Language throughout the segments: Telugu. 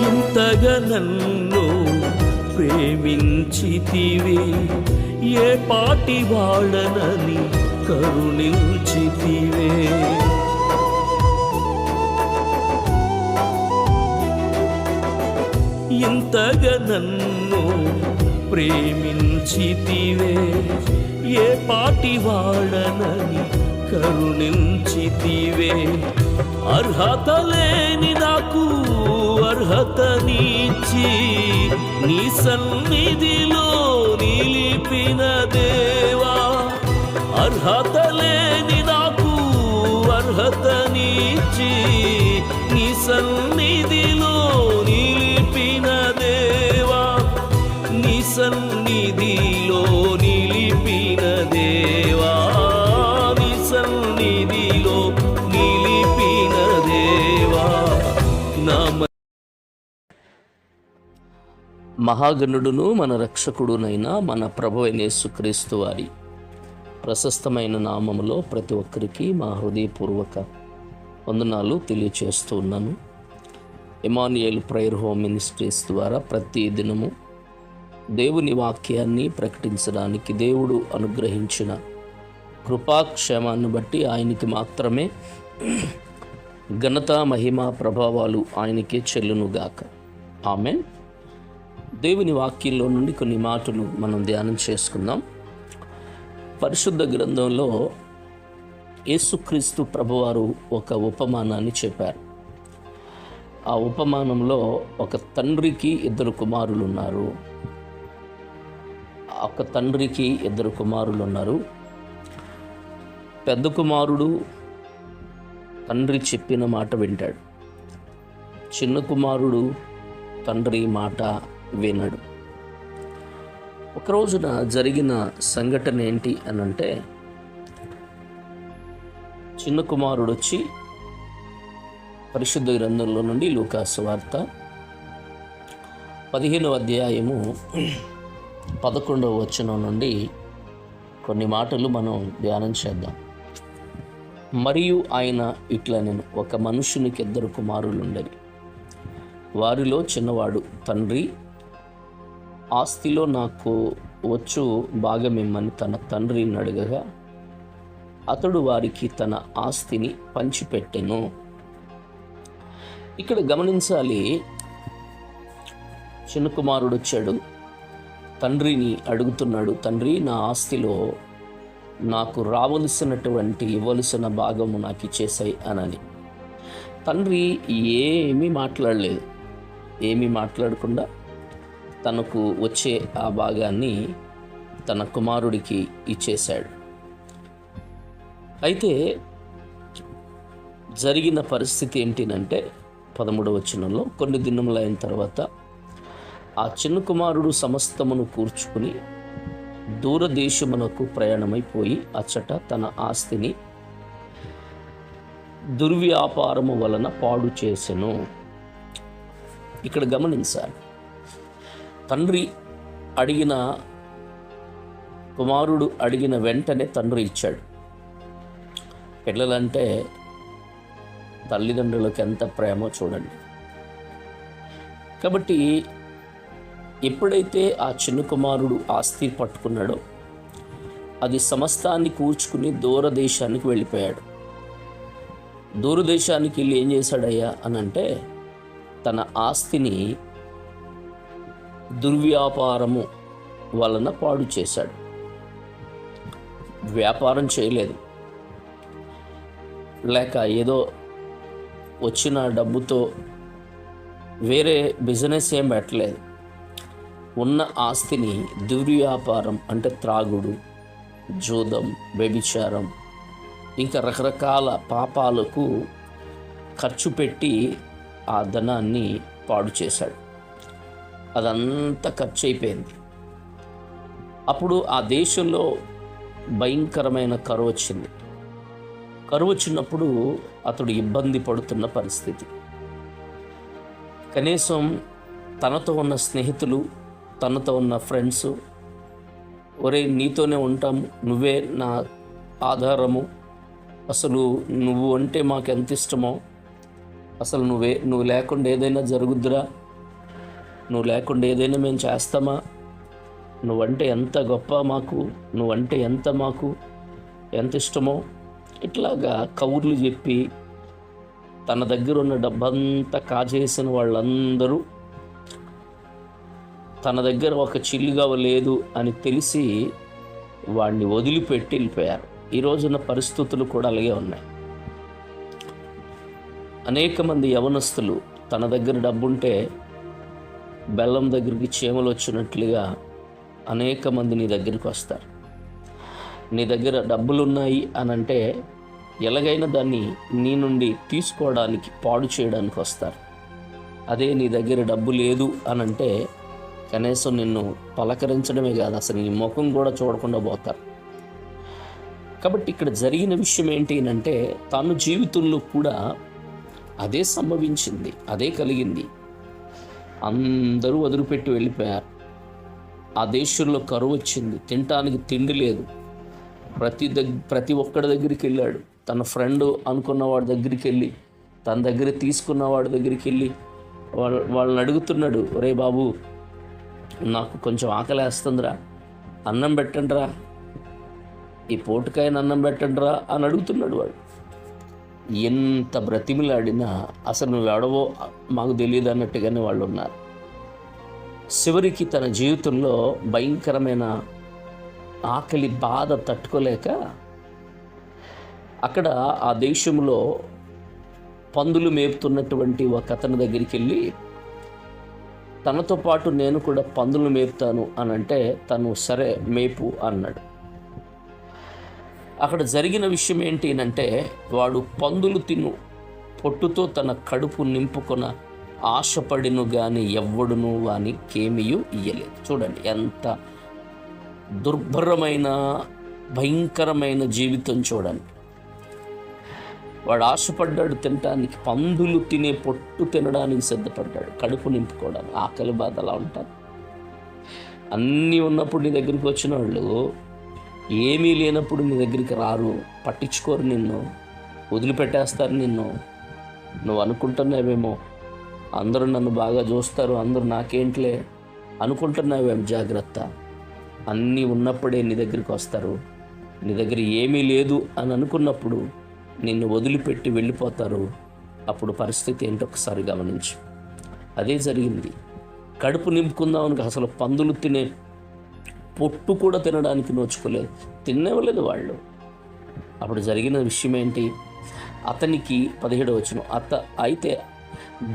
ఇంతగా నన్ను ప్రేమించితివే, ఏ పాటి వాడనని కరుణించితివే. ఇంతగా నన్ను ప్రేమించితివే, ఏ పాటి వాడనని కరుణించితివే. అర్హత లేని నాకు అర్హతనిచ్చి నీ సన్నిధిలో నిలిపిన దేవా, అర్హత లేని నాకు అర్హతనిచ్చి నీ సన్నిధిలో నిలిపిన దేవా, నీ సన్నిధిలో నిలిపిన దేవా, నీ సన్నిధిలో నిలిపిన దేవా. నా మహాగణుడును మన రక్షకుడునైన మన ప్రభువైన యేసుక్రీస్తు వారి ప్రశస్తమైన నామములో ప్రతి ఒక్కరికి మా హృదయపూర్వక వందనాలు తెలియచేస్తూ ఉన్నాను. ఎమాన్యుయేల్ ప్రేయర్ హోమ్ మినిస్ట్రీస్ ద్వారా ప్రతి దినము దేవుని వాక్యాన్ని ప్రకటించడానికి దేవుడు అనుగ్రహించిన కృపాక్షేమాన్ని బట్టి ఆయనకి మాత్రమే ఘనత, మహిమ, ప్రభావాలు ఆయనకే చెల్లునుగాక. ఆమేన్. దేవుని వాక్యంలో నుండి కొన్ని మాటలు మనం ధ్యానం చేసుకుందాం. పరిశుద్ధ గ్రంథంలో యేసుక్రీస్తు ప్రభువారు ఒక ఉపమానాన్ని చెప్పారు. ఆ ఉపమానంలో ఒక తండ్రికి ఇద్దరు కుమారులు ఉన్నారు. ఒక తండ్రికి ఇద్దరు కుమారులు ఉన్నారు. పెద్ద కుమారుడు తండ్రి చెప్పిన మాట వింటాడు. చిన్న కుమారుడు తండ్రి మాట వినడు. ఒక రోజున జరిగిన సంఘటన ఏంటి అని అంటే, చిన్న కుమారుడు వచ్చి పరిశుద్ధ గ్రంథంలో నుండి లూకా సువార్త 15వ అధ్యాయము 11వ వచనం నుండి కొన్ని మాటలు మనం ధ్యానం చేద్దాం. మరియు ఆయన ఇట్లా, నేను ఒక మనుషునికి ఇద్దరు కుమారులు ఉండేది. వారిలో చిన్నవాడు, తండ్రి, ఆస్తిలో నాకు వచ్చు భాగమిమ్మని తన తండ్రిని అడగగా అతడు వారికి తన ఆస్తిని పంచిపెట్టెను. ఇక్కడ గమనించాలి, చిన్న కుమారుడు వచ్చాడు, తండ్రిని అడుగుతున్నాడు, తండ్రి, నా ఆస్తిలో నాకు రావలసినటువంటి ఇవ్వలసిన భాగము నాకు ఇచ్చేసాయి అనని. తండ్రి ఏమీ మాట్లాడలేదు. ఏమీ మాట్లాడకుండా తనకు వచ్చే ఆ భాగాన్ని తన కుమారుడికి ఇచ్చేశాడు. అయితే జరిగిన పరిస్థితి ఏంటినంటే 13వ వచనంలో, కొన్ని దినములైన తర్వాత ఆ చిన్న కుమారుడు సమస్తమును కూర్చుకుని దూరదేశమునకు ప్రయాణమైపోయి అచ్చట తన ఆస్తిని దుర్వ్యాపారము వలన పాడు చేసెను. ఇక్కడ గమనించాలి, తండ్రి అడిగిన, కుమారుడు అడిగిన వెంటనే తండ్రి ఇచ్చాడు. పిల్లలంటే తల్లిదండ్రులకు ఎంత ప్రేమో చూడండి. కాబట్టి ఎప్పుడైతే ఆ చిన్న కుమారుడు ఆస్తి పట్టుకున్నాడో అది సమస్తాన్ని కూర్చుకుని దూరదేశానికి వెళ్ళిపోయాడు. దూరదేశానికి వెళ్ళి ఏం చేశాడయ్యా అని అంటే, తన ఆస్తిని దుర్వ్యాపారము వలన పాడు చేశాడు. వ్యాపారం చేయలేదు, లేక ఏదో వచ్చిన డబ్బుతో వేరే బిజినెస్ ఏం పెట్టలేదు. ఉన్న ఆస్తిని దుర్వ్యాపారం అంటే త్రాగుడు, జూదం, వ్యభిచారం, ఇంకా రకరకాల పాపాలకు ఖర్చు పెట్టి ఆ ధనాన్ని పాడు చేశాడు. అదంతా ఖర్చు అయిపోయింది. అప్పుడు ఆ దేశంలో భయంకరమైన కరువు వచ్చింది. కరువు వచ్చినప్పుడు అతడు ఇబ్బంది పడుతున్న పరిస్థితి. కనీసం తనతో ఉన్న స్నేహితులు, తనతో ఉన్న ఫ్రెండ్స్, ఒరే నీతోనే ఉంటాము, నువ్వే నా ఆధారము, అసలు నువ్వు అంటే మాకు ఎంత ఇష్టమో, అసలు నువ్వు లేకుండా ఏదైనా జరుగుద్దురా నువ్వు లేకుండా ఏదైనా మేము చేస్తామా? నువ్వంటే ఎంత గొప్ప మాకు, నువ్వంటే ఎంత ఇష్టమో, ఇట్లాగా కబుర్లు చెప్పి తన దగ్గర ఉన్న డబ్బంతా కాజేసిన వాళ్ళందరూ తన దగ్గర ఒక చిల్లుగవ లేదు అని తెలిసి వాడిని వదిలిపెట్టి వెళ్ళిపోయారు. ఈ రోజున పరిస్థితులు కూడా అలాగే ఉన్నాయి. అనేక మంది యవనస్తులు తన దగ్గర డబ్బుంటే బెల్లం దగ్గరికి చీమలు వచ్చినట్లుగా అనేక మంది నీ దగ్గరికి వస్తారు. నీ దగ్గర డబ్బులున్నాయి అని అంటే ఎలాగైనా దాన్ని నీ నుండి తీసుకోవడానికి, పాడు చేయడానికి వస్తారు. అదే నీ దగ్గర డబ్బు లేదు అని అంటే కనీసం నిన్ను పలకరించడమే కాదు, అసలు నీ ముఖం కూడా చూడకుండా పోతారు. కాబట్టి ఇక్కడ జరిగిన విషయం ఏంటి అంటే తాను జీవితంలో కూడా అదే సంభవించింది, అదే కలిగింది. అందరూ వదిలిపెట్టి వెళ్ళిపోయారు. ఆ దేశంలో కరువు వచ్చింది, తినటానికి తిండి లేదు. ప్రతి ఒక్కడి దగ్గరికి వెళ్ళాడు. తన ఫ్రెండ్ అనుకున్న వాడి దగ్గరికి వెళ్ళి, తన దగ్గర తీసుకున్న వాడి దగ్గరికి వెళ్ళి వాళ్ళని అడుగుతున్నాడు, ఒరే బాబు నాకు కొంచెం ఆకలేస్తుందిరా, అన్నం పెట్టండిరా, ఈ పూటకాయన అన్నం పెట్టండిరా అని అడుగుతున్నాడు వాడు. ఎంత బ్రతిమిలాడినా అసలు నువ్వు ఎవడవో మాకు తెలియదు అన్నట్టుగానే వాళ్ళు ఉన్నారు. చివరికి తన జీవితంలో భయంకరమైన ఆకలి బాధ తట్టుకోలేక అక్కడ ఆ దేశంలో పందులు మేపుతున్నటువంటి ఒక అతని దగ్గరికి వెళ్ళి, తనతో పాటు నేను కూడా పందులు మేపుతాను అని అంటే తను సరే మేపు అన్నాడు. అక్కడ జరిగిన విషయం ఏంటి అంటే వాడు పందులు తిను పొట్టుతో తన కడుపు నింపుకొన ఆశపడిను గాని ఎవ్వడును వాని కేమియు ఇయ్యలేదు. చూడండి ఎంత దుర్భరమైన భయంకరమైన జీవితం చూడండి. వాడు ఆశపడ్డాడు తినటానికి, పందులు తినే పొట్టు తినడానికి సిద్ధపడ్డాడు, కడుపు నింపుకోవడానికి. ఆకలి బాధ అలా ఉంటుంది. అన్నీ ఉన్నప్పుడు నీ దగ్గరికి వచ్చిన వాళ్ళు ఏమీ లేనప్పుడు నీ దగ్గరికి రారు, పట్టించుకోరు, నిన్ను వదిలిపెట్టేస్తారు. నువ్వు అనుకుంటున్నావేమో అందరూ నన్ను బాగా చూస్తారు, అందరూ నాకేంట్లే అనుకుంటున్నావేమో, జాగ్రత్త. అన్నీ ఉన్నప్పుడే నీ దగ్గరికి వస్తారు. నీ దగ్గర ఏమీ లేదు అని అనుకున్నప్పుడు నిన్ను వదిలిపెట్టి వెళ్ళిపోతారు. అప్పుడు పరిస్థితి ఏంటో ఒకసారి గమనించు. అదే జరిగింది. కడుపు నింపుకుందామని అసలు పందులు తినే పొట్టు కూడా తినడానికి నోచుకోలేదు, తినేవలేదు వాళ్ళు. అప్పుడు జరిగిన విషయం ఏంటి? అతనికి 17వ వచనం, అయితే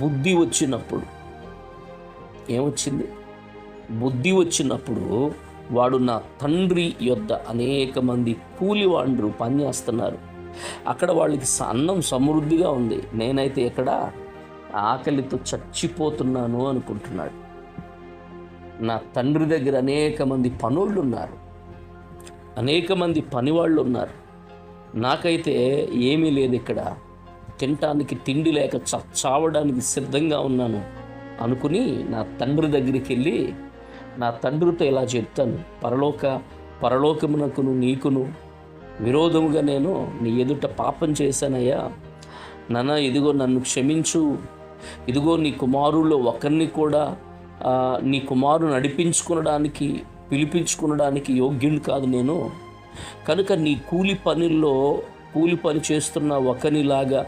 బుద్ధి వచ్చినప్పుడు ఏమొచ్చింది? బుద్ధి వచ్చినప్పుడు వాడు నా తండ్రి యొద్ద అనేక మంది కూలివాండ్రు పనిచేస్తున్నారు, అక్కడ వాళ్ళకి అన్నం సమృద్ధిగా ఉంది, నేనైతే ఇక్కడ ఆకలితో చచ్చిపోతున్నాను అనుకుంటున్నాడు. నా తండ్రి దగ్గర అనేక మంది పనోళ్ళు ఉన్నారు, అనేక మంది పనివాళ్ళు ఉన్నారు, నాకైతే ఏమీ లేదు, ఇక్కడ తినటానికి తిండి లేక చావడానికి సిద్ధంగా ఉన్నాను అనుకుని నా తండ్రి దగ్గరికి వెళ్ళి నా తండ్రితో ఇలా చెప్తాను, పరలోకమునకును నీకును విరోధముగా నేను నీ ఎదుట పాపం చేశానయ్యా నాన్న, ఇదిగో నన్ను క్షమించు, ఇదిగో నీ కుమారుల్లో ఒకరిని కూడా నీ కుమారుని పిలిపించుకునడానికి యోగ్యుని కాదు నేను, కనుక నీ కూలి పని చేస్తున్న ఒకనిలాగా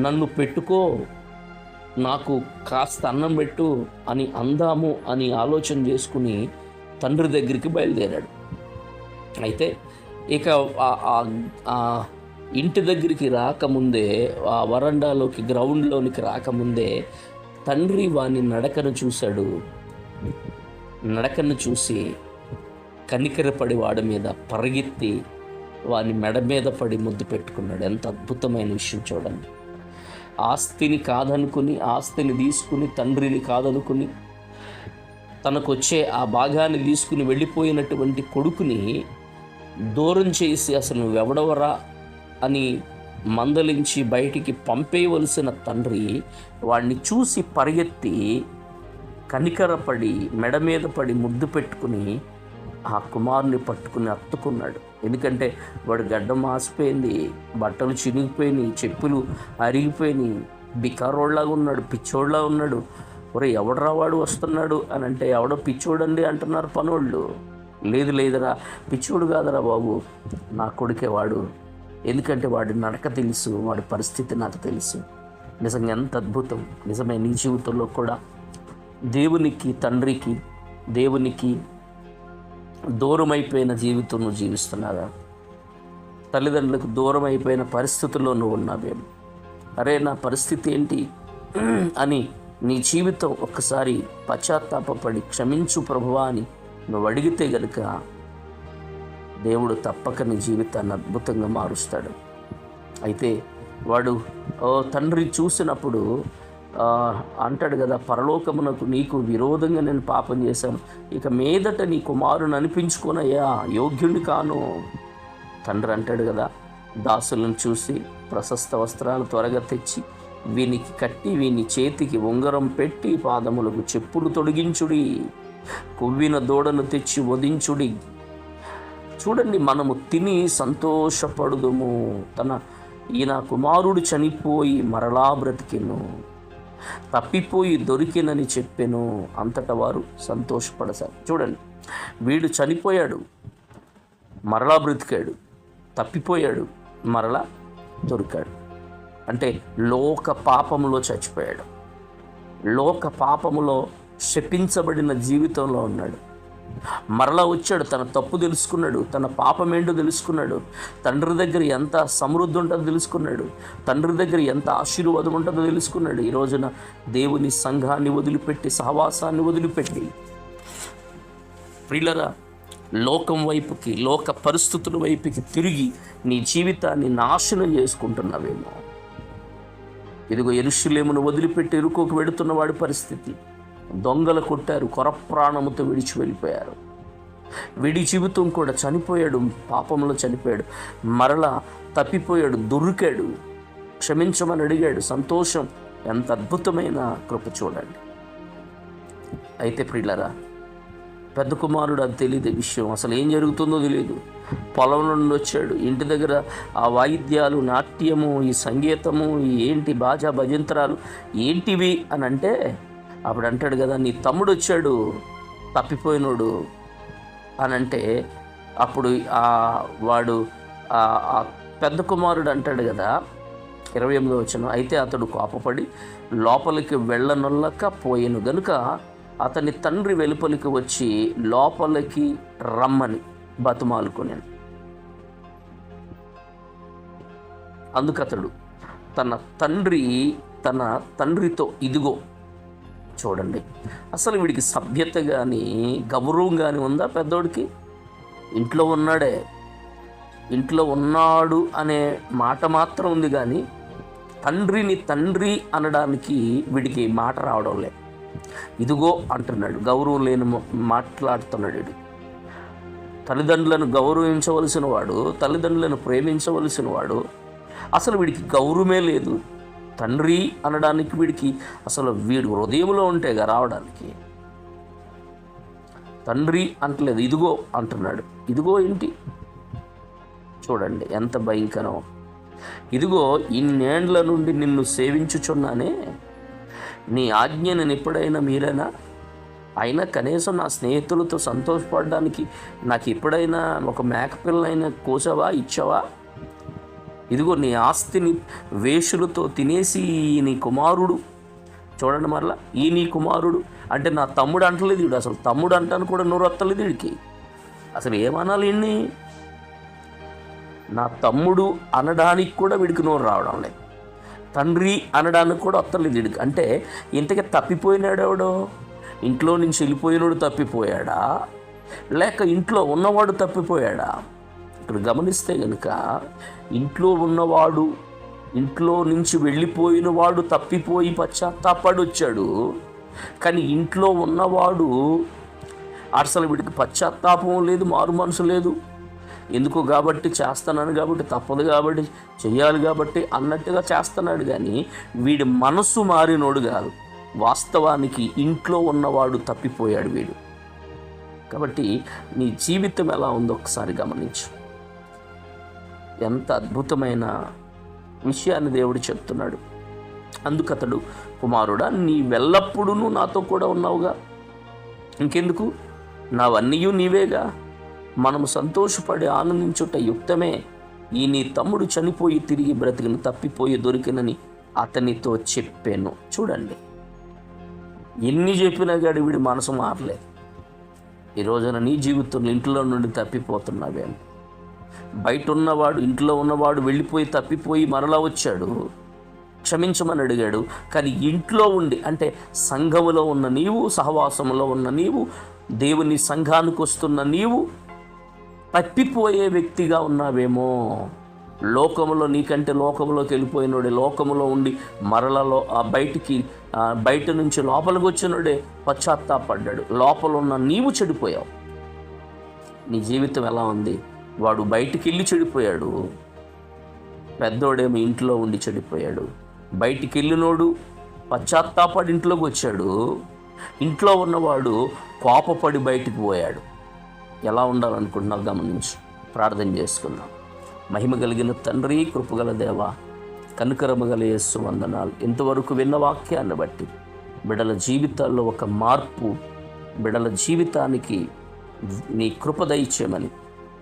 నన్ను పెట్టుకో, నాకు కాస్త అన్నం పెట్టు అని అందాము అని ఆలోచన చేసుకుని తండ్రి దగ్గరికి బయలుదేరాడు. అయితే ఇక ఇంటి దగ్గరికి రాకముందే, ఆ వరండాలోకి గ్రౌండ్లోనికి రాకముందే తండ్రి వాని నడకను చూశాడు. నడకను చూసి కనికరపడి వాడి మీద పరిగెత్తి వాని మెడ మీద పడి ముద్దు పెట్టుకున్నాడు. ఎంత అద్భుతమైన విషయం చూడండి. ఆస్తిని తీసుకుని తండ్రిని కాదనుకుని తనకొచ్చే ఆ భాగాన్ని తీసుకుని వెళ్ళిపోయినటువంటి కొడుకుని దూరం చేసి అసలు నువ్వెవడవరా అని మందలించి బయటికి పంపేయవలసిన తండ్రి వాడిని చూసి పరిగెత్తి కనికరపడి మెడ మీద పడి ముద్దు పెట్టుకుని ఆ కుమారుని పట్టుకుని అత్తుకున్నాడు. ఎందుకంటే వాడు గడ్డం మాసిపోయింది, బట్టలు చినిగిపోయినాయి, చెప్పులు అరిగిపోయినాయి, బికారోళ్ళలాగా ఉన్నాడు, పిచ్చోళ్ళలా ఉన్నాడు. ఒరే ఎవడరా వాడు వస్తున్నాడు అని అంటే, ఎవడో పిచ్చోడండి అంటున్నారు పనోళ్ళు. లేదు లేదురా, పిచ్చోడు కాదురా బాబు, నా కొడుకే వాడు. ఎందుకంటే వాడి నడక తెలుసు, వాడి పరిస్థితి నాకు తెలుసు. నిజంగా ఎంత అద్భుతం. నిజమే, నీ జీవితంలో కూడా దేవునికి, తండ్రికి, దేవునికి దూరమైపోయిన జీవితం నువ్వు జీవిస్తున్నావా? తల్లిదండ్రులకు దూరం అయిపోయిన పరిస్థితుల్లో నువ్వు ఉన్నావేమో. అరే నా పరిస్థితి ఏంటి అని నీ జీవితం ఒక్కసారి పశ్చాత్తాపడి క్షమించు ప్రభువా అని నువ్వు అడిగితే గనుక దేవుడు తప్పక నీ జీవితాన్ని అద్భుతంగా మారుస్తాడు. అయితే వాడు తండ్రి చూసినప్పుడు అంటాడు కదా, పరలోకమునకు నీకు విరోధంగా నేను పాపం చేశాను, ఇక మీదట నీ కుమారుని అనిపించుకోనయ్యా, యోగ్యుని కాను. తండ్రి అంటాడు కదా, దాసులను చూసి ప్రశస్త వస్త్రాలు త్వరగా తెచ్చి వీనికి కట్టి వీని చేతికి ఉంగరం పెట్టి పాదములకు చెప్పులు తొడిగించుడి, కొవ్విన దూడను తెచ్చి వధించుడి. చూడండి, మనము తిని సంతోషపడుదుము. ఈయన కుమారుడు చనిపోయి మరలా బ్రతికెను, తప్పిపోయి దొరికినని చెప్పెను. అంతటా వారు సంతోషపడసారు. చూడండి, వీడు చనిపోయాడు, మరలా బ్రతికాడు, తప్పిపోయాడు, మరలా దొరికాడు. అంటే లోక పాపములో చచ్చిపోయాడు, లోక పాపములో శపించబడిన జీవితంలో ఉన్నాడు. మరలా వచ్చాడు, తన తప్పు తెలుసుకున్నాడు, తన పాపం ఏంటో తెలుసుకున్నాడు, తండ్రి దగ్గర ఎంత సమృద్ధి ఉంటుందో తెలుసుకున్నాడు, తండ్రి దగ్గర ఎంత ఆశీర్వాదం ఉంటుందో తెలుసుకున్నాడు. ఈ రోజున దేవుని సంఘాన్ని వదిలిపెట్టి, సహవాసాన్ని వదిలిపెట్టి, ప్రియులరా, లోకం వైపుకి, లోక పరిస్థితుల వైపుకి తిరిగి నీ జీవితాన్ని నాశనం చేసుకుంటున్నావేమో. ఇదిగో యెరూషలేమును వదిలిపెట్టి ఎరుకోకు వెడుతున్న వాడి పరిస్థితి. దొంగలు కొట్టారు, కొరప్రాణముతో విడిచి వెళ్ళిపోయారు. వీడి జీవితం కూడా చనిపోయాడు, పాపంలో చనిపోయాడు, మరలా తప్పిపోయాడు, దొరికాడు, క్షమించమని అడిగాడు. సంతోషం, ఎంత అద్భుతమైన కృప చూడండి. అయితే ప్రియులరా, పెద్ద కుమారుడు అది తెలియదు విషయం, అసలు ఏం జరుగుతుందో తెలియదు. పొలం నుండి వచ్చాడు, ఇంటి దగ్గర ఆ వాయిద్యాలు, నాట్యము, ఈ సంగీతము, ఈ ఏంటి బాజా భజంత్రాలు ఏంటివి అని అంటే, అప్పుడు అంటాడు కదా, నీ తమ్ముడు వచ్చాడు తప్పిపోయినోడు అని అంటే, అప్పుడు వాడు పెద్ద కుమారుడు అంటాడు కదా, 28వ వచనం, అయితే అతడు కోపపడి లోపలికి వెళ్ళనొల్లక పోయెను గనుక అతని తండ్రి వెలుపలికి వచ్చి లోపలికి రమ్మని బతుమాలుకొనెను. అందుకతడు తన తండ్రితో, ఇదిగో చూడండి, అసలు వీడికి సభ్యత కానీ గౌరవం కానీ ఉందా? పెద్దోడికి ఇంట్లో ఉన్నాడే, ఇంట్లో ఉన్నాడు అనే మాట మాత్రం ఉంది, కానీ తండ్రిని తండ్రి అనడానికి వీడికి మాట రావడం లేదు. ఇదిగో అంటున్నాడు, గౌరవం లేని మాట్లాడుతున్నాడు వీడు. తల్లిదండ్రులను గౌరవించవలసిన వాడు, తల్లిదండ్రులను ప్రేమించవలసిన వాడు, అసలు వీడికి గౌరవమే లేదు. తండ్రి అనడానికి వీడికి అసలు వీడు హృదయంలో ఉంటేగా రావడానికి. తండ్రి అంటలేదు, ఇదిగో అంటున్నాడు. ఇదిగో ఏంటి చూడండి, ఎంత భయంకరం. ఇదిగో ఇన్నేండ్ల నుండి నిన్ను సేవించుచున్నానే, నీ ఆజ్ఞ నేను ఎప్పుడైనా మీరేనా? అయినా కనీసం నా స్నేహితులతో సంతోషపడడానికి నాకు ఎప్పుడైనా ఒక మేకపిల్లైనా కోసావా, ఇచ్చావా? ఇదిగో నీ ఆస్తిని వేషులతో తినేసి నీ కుమారుడు, చూడండి మరలా, నీ కుమారుడు అంటే నా తమ్ముడు అంటలేదు వీడు. అసలు తమ్ముడు అంటాను కూడా నోరు వత్తలేదు వీడికి. అసలు ఏమనాలి వీడిని? నా తమ్ముడు అనడానికి కూడా వీడికి నోరు రావడం లేదు. తండ్రి అనడానికి కూడా వత్తలేదు వీడికి. అంటే ఇంతకీ తప్పిపోయినాడు ఎవడో? ఇంట్లో నుంచి వెళ్ళిపోయినాడు తప్పిపోయాడా, లేక ఇంట్లో ఉన్నవాడు తప్పిపోయాడా? ఇక్కడ గమనిస్తే కనుక ఇంట్లో ఉన్నవాడు, ఇంట్లో నుంచి వెళ్ళిపోయిన వాడు తప్పిపోయి పశ్చాత్తాపడి వచ్చాడు. కానీ ఇంట్లో ఉన్నవాడు అసలు వీడికి పశ్చాత్తాపం లేదు, మారు మనసు లేదు. ఎందుకు కాబట్టి, చేస్తున్నాను కాబట్టి, తప్పదు కాబట్టి, చెయ్యాలి కాబట్టి అన్నట్టుగా చేస్తున్నాడు. కానీ వీడి మనసు మారినోడు కాదు. వాస్తవానికి ఇంట్లో ఉన్నవాడు తప్పిపోయాడు వీడు. కాబట్టి నీ జీవితం ఎలా ఉందో ఒకసారి గమనించు. ఎంత అద్భుతమైన విషయాన్ని దేవుడు చెప్తున్నాడు. అందుకతడు, కుమారుడా, నీవెల్లప్పుడూ నాతో కూడా ఉన్నావుగా, ఇంకెందుకు, నావన్నీ నీవేగా, మనము సంతోషపడి ఆనందించుట యుక్తమే. ఈ నీ తమ్ముడు చనిపోయి తిరిగి బ్రతికిన, తప్పిపోయి దొరికినని అతనితో చెప్పాను. చూడండి, ఎన్ని చెప్పినా గాడి వీడి మనసు మారలేదు. ఈ రోజున నీ జీవితంలో ఇంట్లో నుండి తప్పిపోతున్నావేమో, బయట ఉన్నవాడు, ఇంట్లో ఉన్నవాడు వెళ్ళిపోయి తప్పిపోయి మరలా వచ్చాడు, క్షమించమని అడిగాడు. కానీ ఇంట్లో ఉండి, అంటే సంఘములో ఉన్న నీవు, సహవాసంలో ఉన్న నీవు, దేవుని సంఘానికి వస్తున్న నీవు తప్పిపోయే వ్యక్తిగా ఉన్నావేమో. లోకములో, నీకంటే లోకములోకి వెళ్ళిపోయినోడే, లోకములో ఉండి మరలలో బయట నుంచి లోపలికి వచ్చినోడే పశ్చాత్తాపడ్డాడు. లోపల ఉన్న నీవు చెడిపోయావు. నీ జీవితం ఎలా ఉంది? వాడు బయటికి వెళ్ళి చెడిపోయాడు, పెద్దోడేమో ఇంట్లో ఉండి చెడిపోయాడు. బయటికి వెళ్ళినోడు పశ్చాత్తాపడి ఇంట్లోకి వచ్చాడు, ఇంట్లో ఉన్నవాడు కోపపడి బయటికి పోయాడు. ఎలా ఉండాలనుకుంటున్నావు గమనించి ప్రార్థన చేసుకుందాం. మహిమ కలిగిన తండ్రి, కృపగల దేవ, కనికరము గల యేసు వందనాలు. ఇంతవరకు విన్న వాక్యాన్ని బట్టి బిడ్డల జీవితాల్లో ఒక మార్పు, బిడ్డల జీవితానికి నీ కృప దయచేయమని,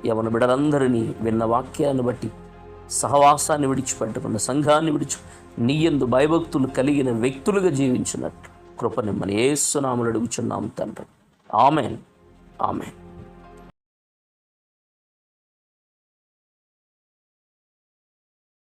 యవన బిడ్డలందరినీ విన్న వాక్యాన్ని బట్టి సహవాసాన్ని విడిచిపెట్టకుండా సంఘాన్ని నీ యందు భయభక్తులు కలిగిన వ్యక్తులుగా జీవించినట్లు కృపనిమ్మని యేసు నామములో అడుగుచున్నాము తండ్రి. ఆమేన్, ఆమేన్.